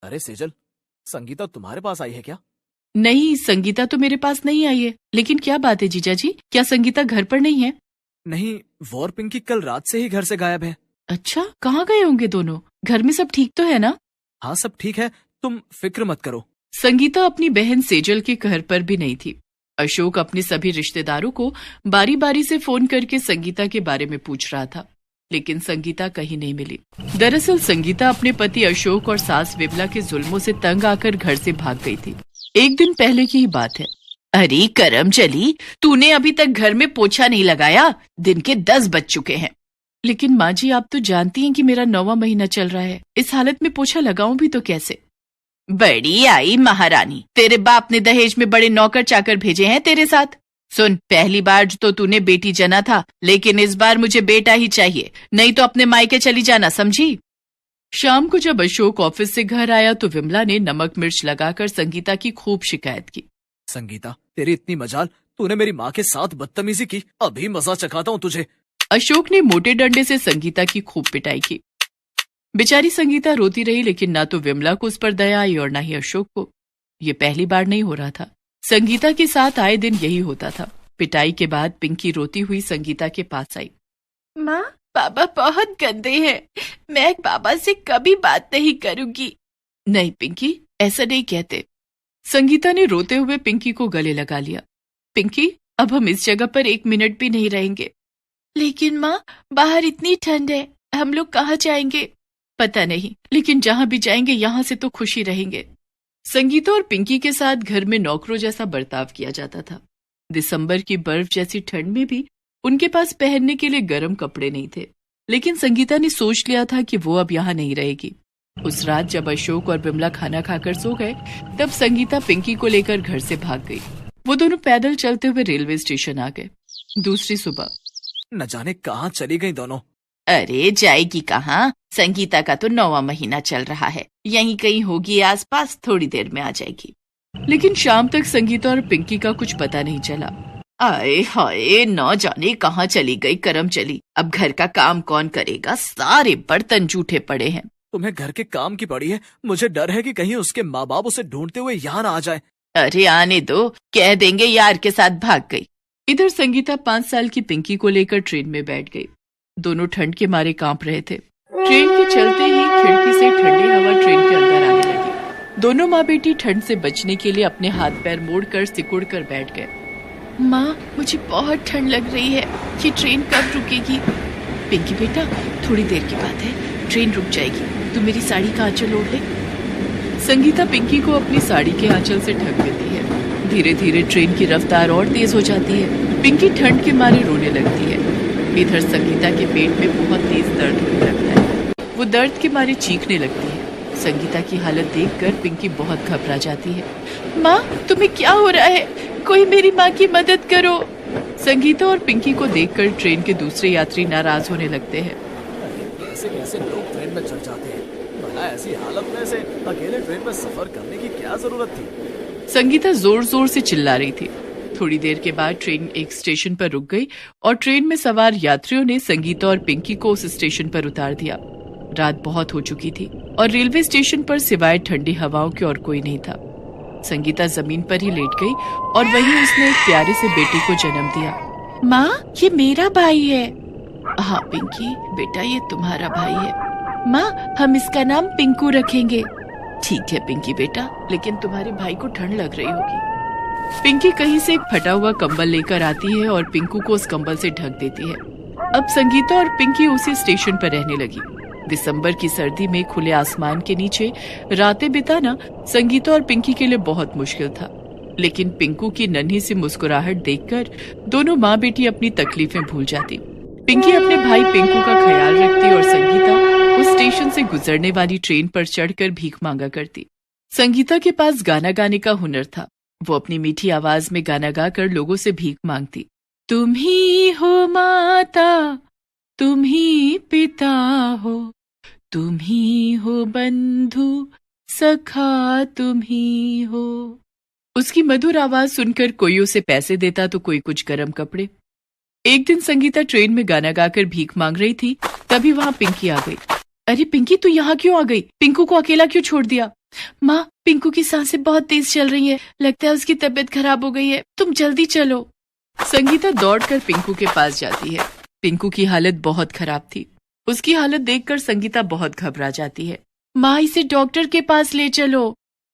अरे सेजल, संगीता तुम्हारे पास आई है क्या? नहीं, संगीता तो मेरे पास नहीं आई है। लेकिन क्या बात है जीजा जी, क्या संगीता घर पर नहीं है? नहीं, वो और पिंकी कल रात से ही घर से गायब है। अच्छा, कहाँ गए होंगे दोनों? घर में सब ठीक तो है ना? हाँ, सब ठीक है, तुम फिक्र मत करो। संगीता अपनी बहन सेजल के घर पर भी नहीं थी। अशोक अपने सभी रिश्तेदारों को बारी बारी से फोन करके संगीता के बारे में पूछ रहा था, लेकिन संगीता कहीं नहीं मिली। दरअसल संगीता अपने पति अशोक और सास विमला के जुल्मों से तंग आकर घर से भाग गई थी। एक दिन पहले की ही बात है। अरे करमचली, तूने अभी तक घर में पोछा नहीं लगाया, दिन के 10 बज चुके हैं। लेकिन माँ जी, आप तो जानती हैं कि मेरा 9वां महीना चल रहा है, इस हालत में पोछा लगाऊं भी तो कैसे? बड़ी आई महारानी, तेरे बाप ने दहेज में बड़े नौकर चाकर भेजे हैं तेरे साथ। सुन, पहली बार तो तूने बेटी जना था, लेकिन इस बार मुझे बेटा ही चाहिए, नहीं तो अपने मायके चली जाना, समझी? शाम को जब अशोक ऑफिस से घर आया तो विमला ने नमक मिर्च लगाकर संगीता की खूब शिकायत की। संगीता, तेरी इतनी मजाल, तूने मेरी माँ के साथ बदतमीजी की, अभी मजा चखाता हूँ तुझे। अशोक ने मोटे डंडे से संगीता की खूब पिटाई की। बेचारी संगीता रोती रही, लेकिन ना तो विमला को उस पर दया आई और ना ही अशोक को। ये पहली बार नहीं हो रहा था, संगीता के साथ आए दिन यही होता था। पिटाई के बाद पिंकी रोती हुई संगीता के पास आई। माँ, पापा बहुत गंदे हैं, मैं पापा से कभी बात नहीं करूंगी। नहीं पिंकी, ऐसा नहीं कहते। संगीता ने रोते हुए पिंकी को गले लगा लिया। पिंकी, अब हम इस जगह पर 1 मिनट भी नहीं रहेंगे। लेकिन माँ, बाहर इतनी ठंड है, हम लोग कहाँ जाएंगे? पता नहीं, लेकिन जहां भी जाएंगे यहाँ से तो खुशी रहेंगे। संगीता और पिंकी के साथ घर में नौकरों जैसा बर्ताव किया जाता था। दिसंबर की बर्फ जैसी ठंड में भी उनके पास पहनने के लिए गर्म कपड़े नहीं थे, लेकिन संगीता ने सोच लिया था कि वो अब यहाँ नहीं रहेगी। उस रात जब अशोक और विमला खाना खाकर सो गए, तब संगीता पिंकी को लेकर घर से भाग गई। वो दोनों पैदल चलते हुए रेलवे स्टेशन आ गए। दूसरी सुबह न जाने कहाँ चली गई दोनों। अरे जाएगी कहाँ, संगीता का तो 9वां महीना चल रहा है, यहीं कहीं होगी आसपास, थोड़ी देर में आ जाएगी। लेकिन शाम तक संगीता और पिंकी का कुछ पता नहीं चला। आए हाय, न जाने कहाँ चली गई करमचली। अब घर का काम कौन करेगा, सारे बर्तन जूठे पड़े हैं। तुम्हें घर के काम की पड़ी है, मुझे डर है कि कहीं उसके माँ बाप उसे ढूंढते हुए यहाँ ना आ जाए। अरे आने दो, कह देंगे यार के साथ भाग गई। इधर संगीता 5 साल की पिंकी को लेकर ट्रेन में बैठ गई। दोनों ठंड के मारे कांप रहे थे। ट्रेन के चलते ही खिड़की से ठंडी हवा ट्रेन के अंदर आने लगी। दोनों माँ बेटी ठंड से बचने के लिए अपने हाथ पैर मोड़कर सिकुड़ कर बैठ गए। माँ, मुझे बहुत ठंड लग रही है, ये ट्रेन कब रुकेगी? पिंकी बेटा, थोड़ी देर की बात है, ट्रेन रुक जाएगी, तू मेरी साड़ी का आंचल ओढ़ ले। संगीता पिंकी को अपनी साड़ी के आंचल से ढक देती है। धीरे धीरे ट्रेन की रफ्तार और तेज हो जाती है। पिंकी ठंड के मारे रोने लगती है। इधर संगीता के पेट में बहुत तेज दर्द होने लगता है। वो दर्द के मारे चीखने लगती है। संगीता की हालत देखकर पिंकी बहुत घबरा जाती है। माँ, तुम्हें क्या हो रहा है? कोई मेरी माँ की मदद करो। संगीता और पिंकी को देखकर ट्रेन के दूसरे यात्री नाराज होने लगते हैं। कैसे कैसे लोग ट्रेन में चढ़ जाते हैं, भला ऐसी हालत में से अकेले ट्रेन में सफर करने की क्या जरूरत थी? संगीता जोर जोर से चिल्ला रही थी। थोड़ी देर के बाद ट्रेन एक स्टेशन पर रुक गई और ट्रेन में सवार यात्रियों ने संगीता और पिंकी को उस स्टेशन पर उतार दिया। रात बहुत हो चुकी थी और रेलवे स्टेशन पर सिवाय ठंडी हवाओं के और कोई नहीं था। संगीता जमीन पर ही लेट गई और वहीं उसने एक प्यारे से बेटे को जन्म दिया। माँ, ये मेरा भाई है। हाँ पिंकी बेटा, ये तुम्हारा भाई है। माँ, हम इसका नाम पिंकू रखेंगे। ठीक है पिंकी बेटा, लेकिन तुम्हारे भाई को ठंड लग रही होगी। पिंकी कहीं से एक फटा हुआ कंबल लेकर आती है और पिंकू को उस कंबल से ढक देती है। अब संगीता और पिंकी उसी स्टेशन पर रहने लगी। दिसंबर की सर्दी में खुले आसमान के नीचे रातें बिताना संगीता और पिंकी के लिए बहुत मुश्किल था, लेकिन पिंकू की नन्ही सी मुस्कुराहट देखकर दोनों माँ बेटी अपनी तकलीफें भूल जाती। पिंकी अपने भाई पिंकू का ख्याल रखती और संगीता उस स्टेशन से गुजरने वाली ट्रेन पर चढ़कर भीख मांगा करती। संगीता के पास गाना गाने का हुनर था। वो अपनी मीठी आवाज में गाना गाकर लोगों से भीख मांगती। तुम ही हो माता, तुम ही पिता हो, तुम ही हो बंधु सखा, तुम ही हो। उसकी मधुर आवाज सुनकर कोई उसे पैसे देता तो कोई कुछ गर्म कपड़े। एक दिन संगीता ट्रेन में गाना गाकर भीख मांग रही थी, तभी वहां पिंकी आ गई। अरे पिंकी, तू यहाँ क्यों आ गई? पिंकू को अकेला क्यों छोड़ दिया? माँ, पिंकू की सांसें बहुत तेज चल रही है, लगता है उसकी तबीयत खराब हो गई है, तुम जल्दी चलो। संगीता दौड़कर पिंकू के पास जाती है। पिंकू की हालत बहुत खराब थी। उसकी हालत देखकर संगीता बहुत घबरा जाती है। माँ, इसे डॉक्टर के पास ले चलो।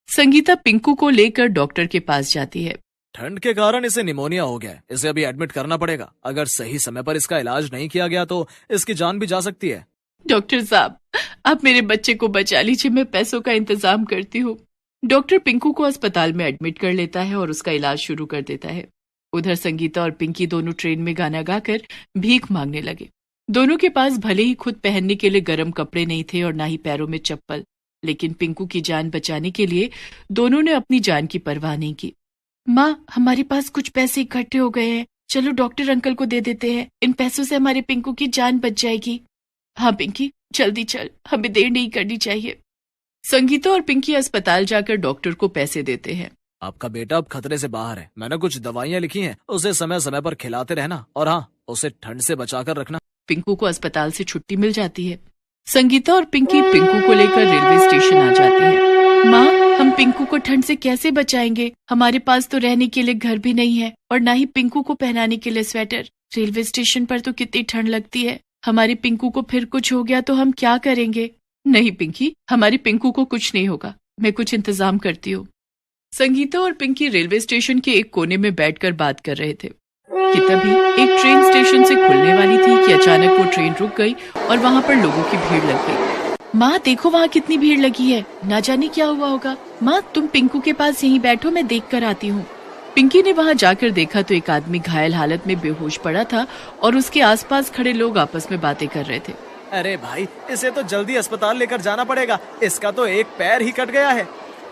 संगीता पिंकू को लेकर डॉक्टर के पास जाती है। ठंड के कारण इसे निमोनिया हो गया है, इसे अभी एडमिट करना पड़ेगा। अगर सही समय पर इसका इलाज नहीं किया गया तो इसकी जान भी जा सकती है। डॉक्टर साहब, आप मेरे बच्चे को बचा लीजिए, मैं पैसों का इंतजाम करती हूँ। डॉक्टर पिंकू को अस्पताल में एडमिट कर लेता है और उसका इलाज शुरू कर देता है। उधर संगीता और पिंकी दोनों ट्रेन में गाना गाकर भीख मांगने लगे। दोनों के पास भले ही खुद पहनने के लिए गर्म कपड़े नहीं थे और ना ही पैरों में चप्पल, लेकिन पिंकू की जान बचाने के लिए दोनों ने अपनी जान की परवाह नहीं की। माँ, हमारे पास कुछ पैसे इकट्ठे हो गए हैं, चलो डॉक्टर अंकल को दे देते हैं, इन पैसों से हमारे पिंकू की जान बच जाएगी। हाँ पिंकी, जल्दी चल, हमें देर नहीं करनी चाहिए। संगीता और पिंकी अस्पताल जाकर डॉक्टर को पैसे देते हैं। आपका बेटा अब खतरे से बाहर है, मैंने कुछ दवाइयाँ लिखी हैं, उसे समय समय पर खिलाते रहना और हाँ, उसे ठंड से बचाकर रखना। पिंकू को अस्पताल से छुट्टी मिल जाती है। संगीता और पिंकी पिंकू को लेकर रेलवे स्टेशन आ जाती है। माँ, हम पिंकू को ठंड से कैसे बचाएंगे? हमारे पास तो रहने के लिए घर भी नहीं है और ना ही पिंकू को पहनाने के लिए स्वेटर। रेलवे स्टेशन पर तो कितनी ठंड लगती है, हमारे पिंकू को फिर कुछ हो गया तो हम क्या करेंगे? नहीं पिंकी, हमारी पिंकू को कुछ नहीं होगा, मैं कुछ इंतजाम करती हूँ। संगीता और पिंकी रेलवे स्टेशन के एक कोने में बैठकर बात कर रहे थे कि तभी एक ट्रेन स्टेशन से खुलने वाली थी कि अचानक वो ट्रेन रुक गई और वहाँ पर लोगों की भीड़ लग गई। माँ देखो, वहाँ कितनी भीड़ लगी है, ना जाने क्या हुआ होगा। माँ, तुम पिंकू के पास यहीं बैठो, मैं देख कर आती हूँ। पिंकी ने वहाँ जाकर देखा तो एक आदमी घायल हालत में बेहोश पड़ा था और उसके आसपास खड़े लोग आपस में बातें कर रहे थे। अरे भाई, इसे तो जल्दी अस्पताल लेकर जाना पड़ेगा, इसका तो एक पैर ही कट गया है।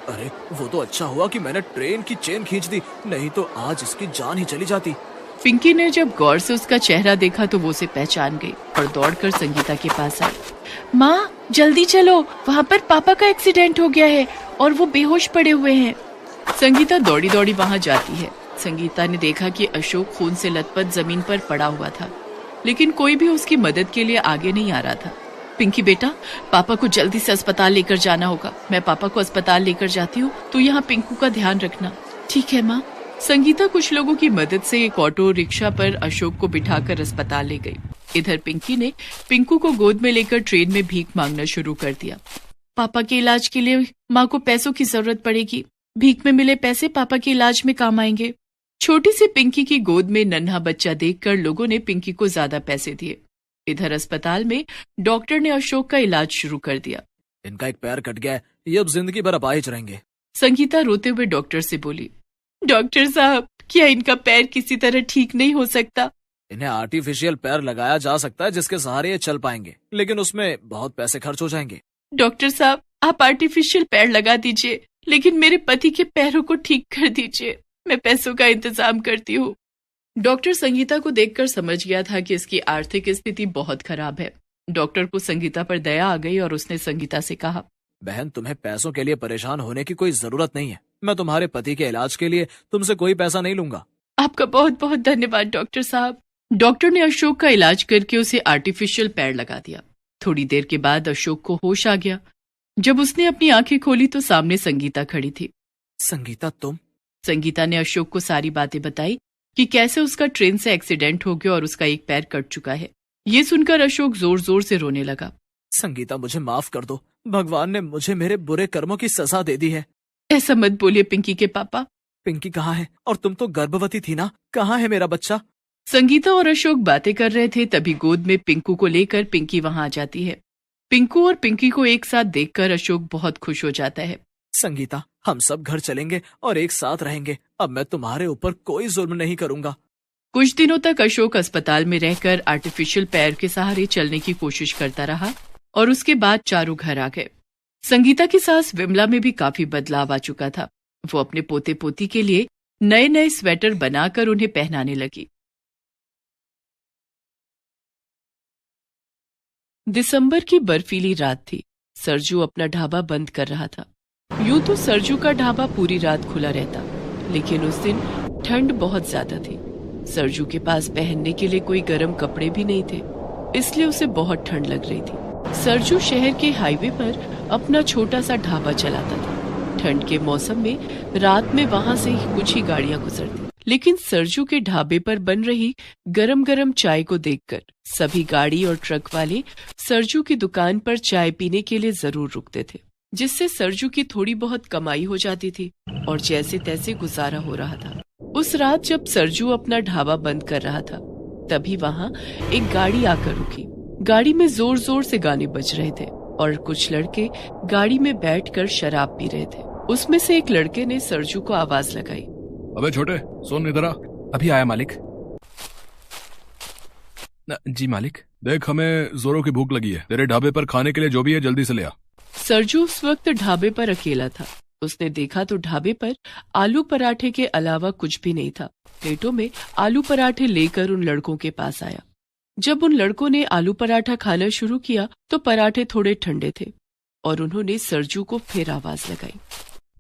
अरे वो तो अच्छा हुआ कि मैंने ट्रेन की चेन खींच दी, नहीं तो आज इसकी जान ही चली जाती। पिंकी ने जब गौर से उसका चेहरा देखा तो वो उसे पहचान गई और दौड़कर संगीता के पास आई। माँ, जल्दी चलो, वहाँ पर पापा का एक्सीडेंट हो गया है और वो बेहोश पड़े हुए हैं। संगीता दौड़ी दौड़ी वहाँ जाती है। संगीता ने देखा कि अशोक खून से लथपथ जमीन पर पड़ा हुआ था, लेकिन कोई भी उसकी मदद के लिए आगे नहीं आ रहा था। पिंकी बेटा, पापा को जल्दी से अस्पताल लेकर जाना होगा, मैं पापा को अस्पताल लेकर जाती हूँ, तो यहाँ पिंकू का ध्यान रखना। ठीक है माँ। संगीता कुछ लोगों की मदद से एक ऑटो रिक्शा पर अशोक को बिठाकर अस्पताल ले गई। इधर पिंकी ने पिंकू को गोद में लेकर ट्रेन में भीख मांगना शुरू कर दिया। पापा के इलाज के लिए माँ को पैसों की जरूरत पड़ेगी, भीख में मिले पैसे पापा के इलाज में काम आएंगे। छोटी सी पिंकी की गोद में नन्हा बच्चा देखकर लोगों ने पिंकी को ज्यादा पैसे दिए। इधर अस्पताल में डॉक्टर ने अशोक का इलाज शुरू कर दिया। इनका एक पैर कट गया है, ये अब जिंदगी भर अपाहिज रहेंगे। संगीता रोते हुए डॉक्टर से बोली, डॉक्टर साहब, क्या इनका पैर किसी तरह ठीक नहीं हो सकता? इन्हें आर्टिफिशियल पैर लगाया जा सकता है जिसके सहारे ये चल पाएंगे, लेकिन उसमें बहुत पैसे खर्च हो जाएंगे। डॉक्टर साहब, आप आर्टिफिशियल पैर लगा दीजिए, लेकिन मेरे पति के पैरों को ठीक कर दीजिए, मैं पैसों का इंतजाम करती हूँ। डॉक्टर संगीता को देखकर समझ गया था कि इसकी आर्थिक स्थिति बहुत खराब है। डॉक्टर को संगीता पर दया आ गई और उसने संगीता से कहा, बहन, तुम्हें पैसों के लिए परेशान होने की कोई जरूरत नहीं है, मैं तुम्हारे पति के इलाज के लिए तुमसे कोई पैसा नहीं लूंगा। आपका बहुत बहुत धन्यवाद डॉक्टर साहब। डॉक्टर ने अशोक का इलाज करके उसे आर्टिफिशियल पैर लगा दिया। थोड़ी देर के बाद अशोक को होश आ गया। जब उसने अपनी आंखें खोली तो सामने संगीता खड़ी थी। संगीता, तुम? संगीता ने अशोक को सारी बातें बताई कि कैसे उसका ट्रेन से एक्सीडेंट हो गया और उसका एक पैर कट चुका है। ये सुनकर अशोक जोर जोर से रोने लगा। संगीता, मुझे माफ कर दो, भगवान ने मुझे मेरे बुरे कर्मों की सजा दे दी है। ऐसा मत बोलिए पिंकी के पापा। पिंकी कहाँ है? और तुम तो गर्भवती थी ना, कहाँ है मेरा बच्चा? संगीता और अशोक बातें कर रहे थे, तभी गोद में पिंकू को लेकर पिंकी वहां आ जाती है। पिंकू और पिंकी को एक साथ देखकर अशोक बहुत खुश हो जाता है। संगीता, हम सब घर चलेंगे और एक साथ रहेंगे, अब मैं तुम्हारे ऊपर कोई जुल्म नहीं करूंगा। कुछ दिनों तक अशोक अस्पताल में रहकर आर्टिफिशियल पैर के सहारे चलने की कोशिश करता रहा और उसके बाद चारों घर आ गए। संगीता की सास विमला में भी काफी बदलाव आ चुका था। वो अपने पोते पोती के लिए नए नए स्वेटर बनाकर उन्हें पहनाने लगी। दिसंबर की बर्फीली रात थी। सरजू अपना ढाबा बंद कर रहा था। यूं तो सरजू का ढाबा पूरी रात खुला रहता, लेकिन उस दिन ठंड बहुत ज्यादा थी। सरजू के पास पहनने के लिए कोई गर्म कपड़े भी नहीं थे, इसलिए उसे बहुत ठंड लग रही थी। सरजू शहर के हाईवे पर अपना छोटा सा ढाबा चलाता था। ठंड के मौसम में रात में वहां से कुछ ही गाड़ियां गुजरती, लेकिन सरजू के ढाबे पर बन रही गरम गरम चाय को देखकर सभी गाड़ी और ट्रक वाले सरजू की दुकान पर चाय पीने के लिए जरूर रुकते थे, जिससे सरजू की थोड़ी बहुत कमाई हो जाती थी और जैसे तैसे गुजारा हो रहा था। उस रात जब सरजू अपना ढाबा बंद कर रहा था, तभी वहां एक गाड़ी आकर रुकी। गाड़ी में जोर जोर से गाने बज रहे थे और कुछ लड़के गाड़ी में बैठकर शराब पी रहे थे। उसमें से एक लड़के ने सरजू को आवाज लगाई, अबे छोटे, सुन इधर आ। अभी आया मालिक। जी मालिक। देख, हमें जोरों की भूख लगी है, तेरे ढाबे पर खाने के लिए जो भी है जल्दी से ले आ। सरजू उस वक्त ढाबे पर अकेला था। उसने देखा तो ढाबे पर आलू पराठे के अलावा कुछ भी नहीं था। प्लेटों में आलू पराठे लेकर उन लड़कों के पास आया। जब उन लड़कों ने आलू पराठा खाना शुरू किया तो पराठे थोड़े ठंडे थे और उन्होंने सरजू को फिर आवाज लगाई,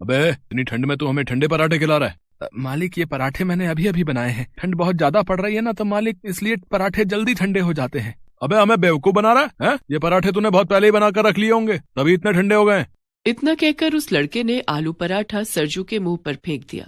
अबे इतनी ठंड में तू हमें ठंडे पराठे खिला रहा है? मालिक, ये पराठे मैंने अभी अभी बनाए हैं। ठंड बहुत ज्यादा पड़ रही है ना, तो मालिक इसलिए पराठे जल्दी ठंडे हो जाते हैं। अबे हमें बेवकूफ बना रहा है? ये पराठे तूने बहुत पहले ही बनाकर रख लिए होंगे, तभी इतने ठंडे हो गए। इतना कहकर उस लड़के ने आलू पराठा सरजू के मुंह पर फेंक दिया।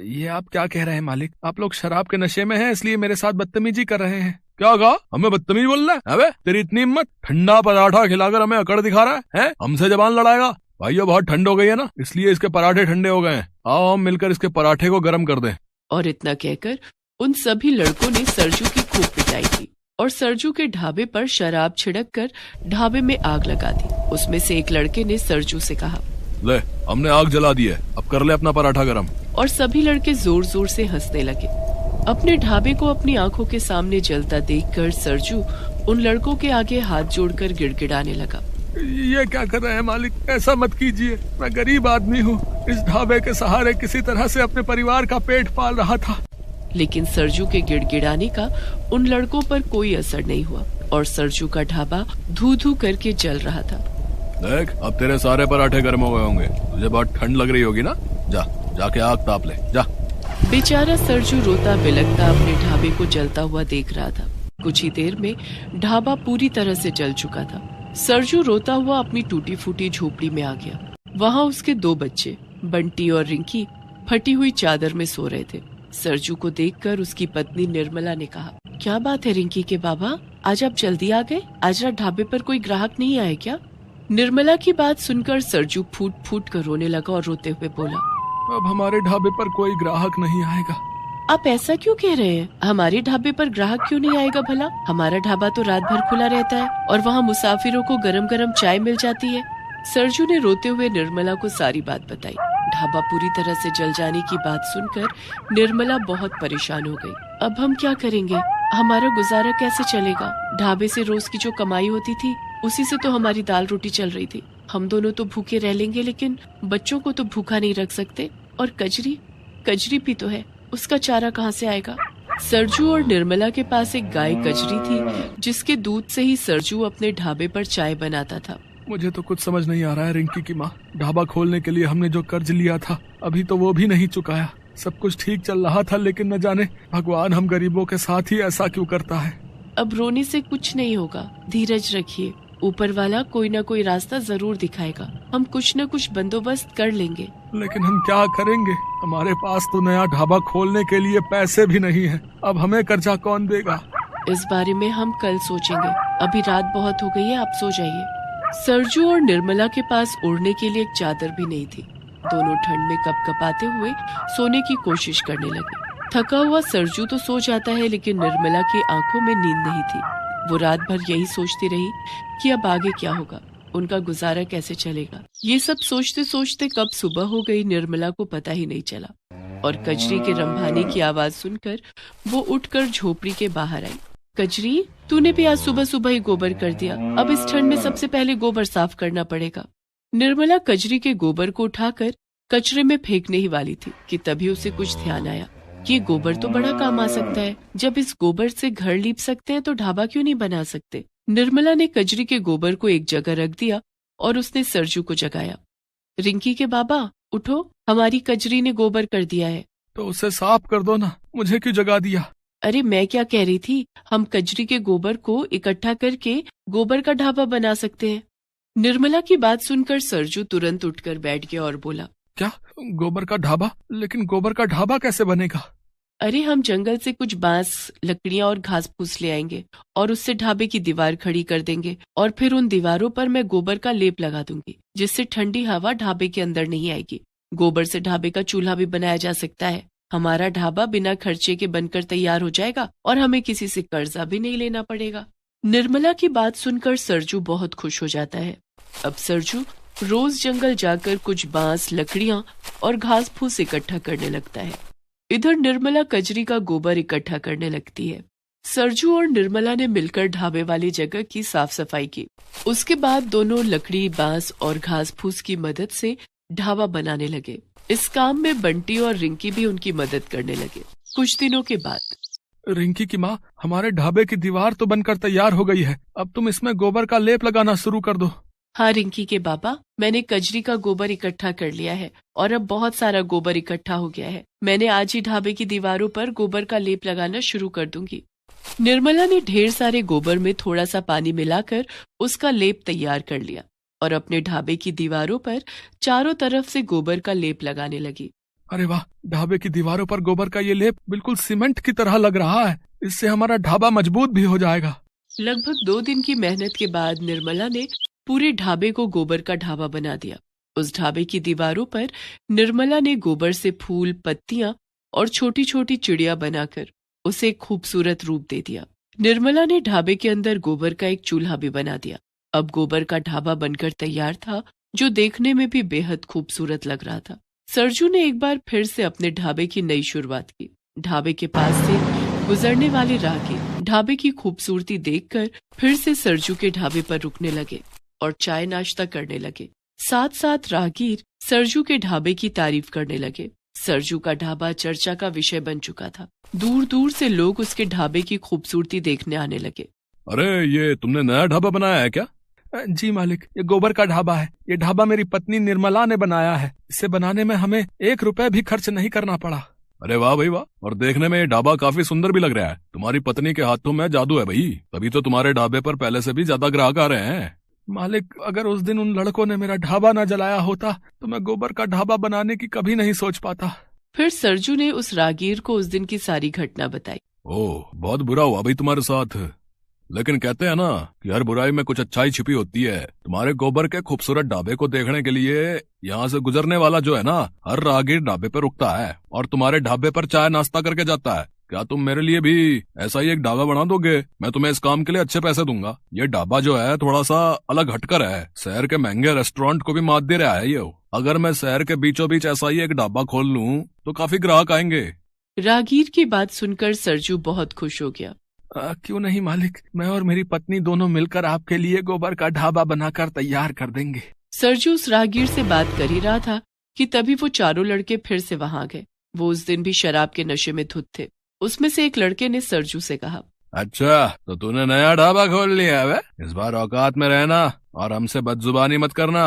ये आप क्या कह रहे हैं मालिक? आप लोग शराब के नशे में हैं, इसलिए मेरे साथ बदतमीजी कर रहे हैं। क्या कहा? हमें बदतमीज बोल रहा है? अबे तेरी इतनी हिम्मत, ठंडा पराठा खिलाकर हमें अकड़ दिखा रहा है? हमसे जबान लड़ाएगा? भाइयों, बहुत ठंड हो गई है ना, इसलिए इसके पराठे ठंडे हो गए हैं। आओ हम मिलकर इसके पराठे को गर्म कर दें। और इतना कहकर उन सभी लड़कों ने सरजू की खूब पिटाई की और सरजू के ढाबे पर शराब छिड़क कर ढाबे में आग लगा दी। उसमें से एक लड़के ने सरजू से कहा, ले, हमने आग जला दी है, अब कर ले अपना पराठा गरम। और सभी लड़के जोर जोर से हंसने लगे। अपने ढाबे को अपनी आंखों के सामने जलता देखकर सरजू उन लड़कों के आगे हाथ जोड़कर गिड़गिड़ाने लगा, ये क्या कर रहे हैं मालिक? ऐसा मत कीजिए, मैं गरीब आदमी हूँ, इस ढाबे के सहारे किसी तरह से अपने परिवार का पेट पाल रहा था। लेकिन सरजू के गिड़गिड़ाने का उन लड़कों पर कोई असर नहीं हुआ और सरजू का ढाबा धू धू करके जल रहा था। देख, अब तेरे सारे पराठे गर्म हो गए होंगे, तुझे बहुत ठंड लग रही होगी ना? जाके आग ताप ले, जा। बेचारा सरजू रोता बिलखता अपने ढाबे को जलता हुआ देख रहा था। कुछ ही देर में ढाबा पूरी तरह से जल चुका था। सरजू रोता हुआ अपनी टूटी फूटी झोपड़ी में आ गया। वहाँ उसके 2 बच्चे बंटी और रिंकी फटी हुई चादर में सो रहे थे। सरजू को देखकर उसकी पत्नी निर्मला ने कहा, क्या बात है रिंकी के बाबा, आज आप जल्दी आ गए? आज रात ढाबे पर कोई ग्राहक नहीं आए क्या? निर्मला की बात सुनकर सरजू फूट फूट कर रोने लगा और रोते हुए बोला, अब हमारे ढाबे पर कोई ग्राहक नहीं आएगा। आप ऐसा क्यों कह रहे हैं? हमारे ढाबे पर ग्राहक क्यों नहीं आएगा भला? हमारा ढाबा तो रात भर खुला रहता है और वहाँ मुसाफिरों को गरम गरम चाय मिल जाती है। सरजू ने रोते हुए निर्मला को सारी बात बताई। ढाबा पूरी तरह से जल जाने की बात सुनकर निर्मला बहुत परेशान हो गई। अब हम क्या करेंगे? हमारा गुजारा कैसे चलेगा? ढाबे से रोज की जो कमाई होती थी उसी से तो हमारी दाल रोटी चल रही थी। हम दोनों तो भूखे रह लेंगे, लेकिन बच्चों को तो भूखा नहीं रख सकते। और कजरी भी तो है, उसका चारा कहाँ से आएगा? सरजू और निर्मला के पास एक गाय कजरी थी, जिसके दूध से ही सरजू अपने ढाबे पर चाय बनाता था। मुझे तो कुछ समझ नहीं आ रहा है रिंकी की माँ, ढाबा खोलने के लिए हमने जो कर्ज लिया था अभी तो वो भी नहीं चुकाया। सब कुछ ठीक चल रहा था, लेकिन न जाने भगवान हम गरीबों के साथ ही ऐसा क्यों करता है। अब रोने से कुछ नहीं होगा, धीरज रखिए, ऊपर वाला कोई न कोई रास्ता जरूर दिखाएगा। हम कुछ न कुछ बंदोबस्त कर लेंगे। लेकिन हम क्या करेंगे? हमारे पास तो नया ढाबा खोलने के लिए पैसे भी नहीं है, अब हमें कर्जा कौन देगा? इस बारे में हम कल सोचेंगे, अभी रात बहुत हो गई है, आप सो जाइए। सरजू और निर्मला के पास ओढ़ने के लिए एक चादर भी नहीं थी। दोनों ठंड में कपकपाते हुए सोने की कोशिश करने लगे। थका हुआ सरजू तो सो जाता है, लेकिन निर्मला की आंखों में नींद नहीं थी। वो रात भर यही सोचती रही कि अब आगे क्या होगा, उनका गुजारा कैसे चलेगा। ये सब सोचते सोचते कब सुबह हो गई निर्मला को पता ही नहीं चला। और कजरी के रंभाने की आवाज सुनकर वो उठकर झोपड़ी के बाहर आई। कजरी, तूने भी आज सुबह सुबह ही गोबर कर दिया। अब इस ठंड में सबसे पहले गोबर साफ करना पड़ेगा। निर्मला कजरी के गोबर को उठाकर कचरे में फेंकने ही वाली थी कि तभी उसे कुछ ध्यान आया कि ये गोबर तो बड़ा काम आ सकता है। जब इस गोबर से घर लीप सकते हैं तो ढाबा क्यों नहीं बना सकते। निर्मला ने कजरी के गोबर को एक जगह रख दिया और उसने सरजू को जगाया। रिंकी के बाबा उठो, हमारी कजरी ने गोबर कर दिया है। तो उसे साफ कर दो ना, मुझे क्यों जगा दिया? अरे मैं क्या कह रही थी, हम कजरी के गोबर को इकट्ठा करके गोबर का ढाबा बना सकते हैं। निर्मला की बात सुनकर सरजू तुरंत उठकर बैठ गया और बोला, क्या गोबर का ढाबा? लेकिन गोबर का ढाबा कैसे बनेगा? अरे हम जंगल से कुछ बांस, लकड़ियां और घास फूस ले आएंगे और उससे ढाबे की दीवार खड़ी कर देंगे और फिर उन दीवारों पर मैं गोबर का लेप लगा दूंगी, जिससे ठंडी हवा ढाबे के अंदर नहीं आएगी। गोबर से ढाबे का चूल्हा भी बनाया जा सकता है। हमारा ढाबा बिना खर्चे के बनकर तैयार हो जाएगा और हमें किसी से कर्जा भी नहीं लेना पड़ेगा। निर्मला की बात सुनकर सरजू बहुत खुश हो जाता है। अब सरजू रोज जंगल जाकर कुछ बांस, लकड़ियां और घास फूस इकट्ठा करने लगता है। इधर निर्मला कजरी का गोबर इकट्ठा करने लगती है। सरजू और निर्मला ने मिलकर ढाबे वाली जगह की साफ सफाई की। उसके बाद दोनों लकड़ी, बांस और घास फूस की मदद से ढाबा बनाने लगे। इस काम में बंटी और रिंकी भी उनकी मदद करने लगे। कुछ दिनों के बाद, रिंकी की माँ, हमारे ढाबे की दीवार तो बनकर तैयार हो गई है, अब तुम इसमें गोबर का लेप लगाना शुरू कर दो। हाँ रिंकी के बाबा, मैंने कजरी का गोबर इकट्ठा कर लिया है और अब बहुत सारा गोबर इकट्ठा हो गया है। मैंने आज ही ढाबे की दीवारों पर गोबर का लेप लगाना शुरू कर दूंगी। निर्मला ने ढेर सारे गोबर में थोड़ा सा पानी मिलाकर उसका लेप तैयार कर लिया और अपने ढाबे की दीवारों पर चारों तरफ से गोबर का लेप लगाने लगी। अरे वाह, ढाबे की दीवारों पर गोबर का ये लेप बिल्कुल सीमेंट की तरह लग रहा है। इससे हमारा ढाबा मजबूत भी हो जाएगा। लगभग 2 दिन की मेहनत के बाद निर्मला ने पूरे ढाबे को गोबर का ढाबा बना दिया। उस ढाबे की दीवारों पर निर्मला ने गोबर से फूल, पत्तियां और छोटी छोटी चिड़िया बनाकर उसे एक खूबसूरत रूप दे दिया। निर्मला ने ढाबे के अंदर गोबर का एक चूल्हा भी बना दिया। अब गोबर का ढाबा बनकर तैयार था, जो देखने में भी बेहद खूबसूरत लग रहा था। सरजू ने एक बार फिर से अपने ढाबे की नई शुरुआत की। ढाबे के पास से गुजरने वाले राहगीर ढाबे की खूबसूरती देखकर फिर से सरजू के ढाबे पर रुकने लगे और चाय नाश्ता करने लगे। साथ साथ राहगीर सरजू के ढाबे की तारीफ करने लगे। सरजू का ढाबा चर्चा का विषय बन चुका था। दूर दूर से लोग उसके ढाबे की खूबसूरती देखने आने लगे। अरे, ये तुमने नया ढाबा बनाया है क्या? जी मालिक, ये गोबर का ढाबा है। ये ढाबा मेरी पत्नी निर्मला ने बनाया है। इसे बनाने में हमें 1 रुपए भी खर्च नहीं करना पड़ा। अरे वाह भाई वाह, और देखने में ये ढाबा काफी सुंदर भी लग रहा है। तुम्हारी पत्नी के हाथों में जादू है भाई, तभी तो तुम्हारे ढाबे पर पहले से भी ज्यादा ग्राहक आ रहे हैं। मालिक, अगर उस दिन उन लड़कों ने मेरा ढाबा न जलाया होता तो मैं गोबर का ढाबा बनाने की कभी नहीं सोच पाता। फिर सरजू ने उस राहगीर को उस दिन की सारी घटना बताई। ओह, बहुत बुरा हुआ भाई तुम्हारे साथ, लेकिन कहते हैं ना कि हर बुराई में कुछ अच्छाई छिपी होती है। तुम्हारे गोबर के खूबसूरत ढाबे को देखने के लिए यहाँ से गुजरने वाला जो है ना, हर राहगीर ढाबे पर रुकता है और तुम्हारे ढाबे पर चाय नाश्ता करके जाता है। क्या तुम मेरे लिए भी ऐसा ही एक ढाबा बना दोगे? मैं तुम्हें इस काम के लिए अच्छे पैसे दूंगा। ये ढाबा जो है थोड़ा सा अलग हटकर है, शहर के महंगे रेस्टोरेंट को भी मात दे रहा है ये। अगर मैं शहर के बीचों बीच ऐसा ही एक ढाबा खोल लूं तो काफी ग्राहक आएंगे। राहगीर की बात सुनकर सरजू बहुत खुश हो गया। क्यों नहीं मालिक, मैं और मेरी पत्नी दोनों मिलकर आपके लिए गोबर का ढाबा बनाकर तैयार कर देंगे। सरजू उस राहगीर से बात कर ही रहा था कि तभी वो चारों लड़के फिर से वहां गए। वो उस दिन भी शराब के नशे में धुत थे। उसमें से एक लड़के ने सरजू से कहा, अच्छा, तो तूने नया ढाबा खोल लिया है? इस बार औकात में रहना और हमसे बदजुबानी मत करना।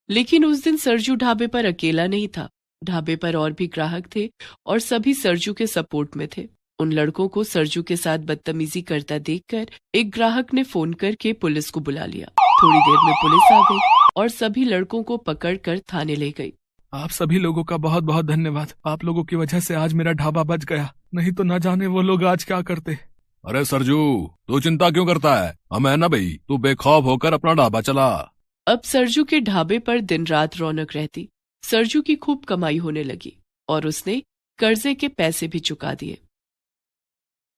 लेकिन उस दिन सरजू ढाबे पर अकेला नहीं था। ढाबे पर और भी ग्राहक थे और सभी सरजू के सपोर्ट में थे। उन लड़कों को सरजू के साथ बदतमीजी करता देखकर एक ग्राहक ने फोन करके पुलिस को बुला लिया। थोड़ी देर में पुलिस आ गई और सभी लड़कों को पकड़कर थाने ले गई। आप सभी लोगों का बहुत बहुत धन्यवाद। आप लोगों की वजह से आज मेरा ढाबा बच गया, नहीं तो न जाने वो लोग आज क्या करते। अरे सरजू, तू चिंता क्यों करता है? हम है ना भाई, तू बेखौफ होकर अपना ढाबा चला। अब सरजू के ढाबे पर दिन रात रौनक रहती। सरजू की खूब कमाई होने लगी और उसने कर्जे के पैसे भी चुका दिए।